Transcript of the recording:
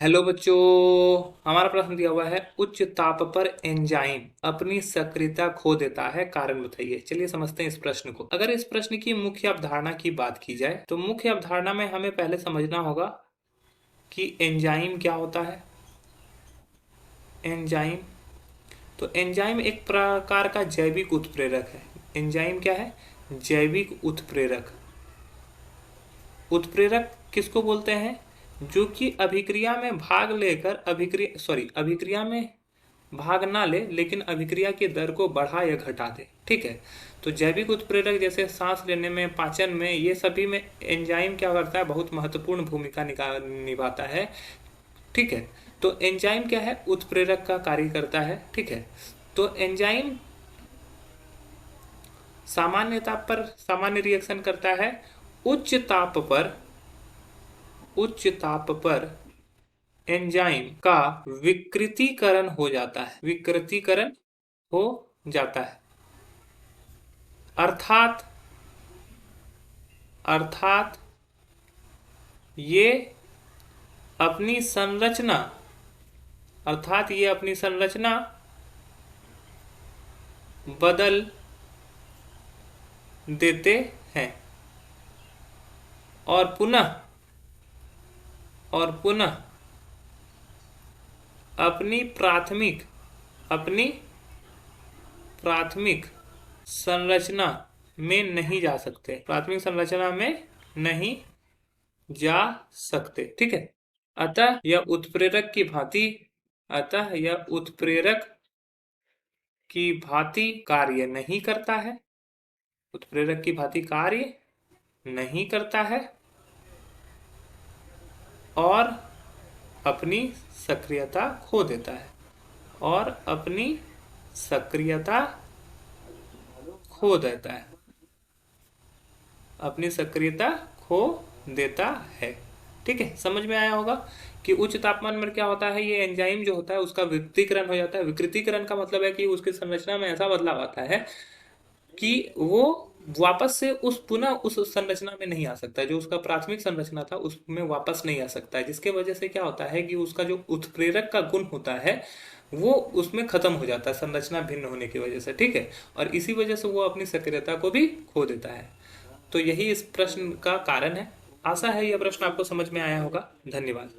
Hello बच्चों। हमारा प्रश्न दिया हुआ है, उच्च ताप पर एंजाइम अपनी सक्रियता खो देता है, कारण बताइए। चलिए समझते हैं इस प्रश्न को। अगर इस प्रश्न की मुख्य अवधारणा की बात की जाए तो मुख्य अवधारणा में हमें पहले समझना होगा कि एंजाइम क्या होता है। एंजाइम तो एंजाइम एक प्रकार का जैविक उत्प्रेरक है। एंजाइम क्या है? जैविक उत्प्रेरक। उत्प्रेरक किसको बोलते हैं? जो कि अभिक्रिया में भाग लेकर अभिक्रिया में भाग ना ले, लेकिन अभिक्रिया की दर को बढ़ा या घटा दे। ठीक है। तो जैविक उत्प्रेरक जैसे सांस लेने में, पाचन में, ये सभी में एंजाइम क्या करता है? बहुत महत्वपूर्ण भूमिका निभाता है। ठीक है। तो एंजाइम क्या है? उत्प्रेरक का कार्य करता है। ठीक है। तो एंजाइम सामान्य ताप पर सामान्य रिएक्शन करता है। उच्च ताप पर उच्च ताप पर एंजाइम का विकृतीकरण हो जाता है। विकृतीकरण हो जाता है। अर्थात अर्थात ये अपनी संरचना अर्थात ये अपनी संरचना बदल देते हैं और पुनः अपनी प्राथमिक संरचना में नहीं जा सकते। प्राथमिक संरचना में नहीं जा सकते। ठीक है। अतः यह उत्प्रेरक की भांति कार्य नहीं करता है। उत्प्रेरक की भांति कार्य नहीं करता है और अपनी सक्रियता खो देता है। और अपनी सक्रियता खो देता है। अपनी सक्रियता खो देता है। ठीक है। समझ में आया होगा कि उच्च तापमान पर क्या होता है? ये एंजाइम जो होता है उसका विकृतीकरण हो जाता है। विकृतीकरण का मतलब है कि उसकी संरचना में ऐसा बदलाव आता है कि वो वापस से पुनः उस संरचना में नहीं आ सकता। जो उसका प्राथमिक संरचना था उसमें वापस नहीं आ सकता है, जिसके वजह से क्या होता है कि उसका जो उत्प्रेरक का गुण होता है वो उसमें खत्म हो जाता है, संरचना भिन्न होने की वजह से। ठीक है। और इसी वजह से वो अपनी सक्रियता को भी खो देता है। तो यही इस प्रश्न का कारण है। आशा है यह प्रश्न आपको समझ में आया होगा। धन्यवाद।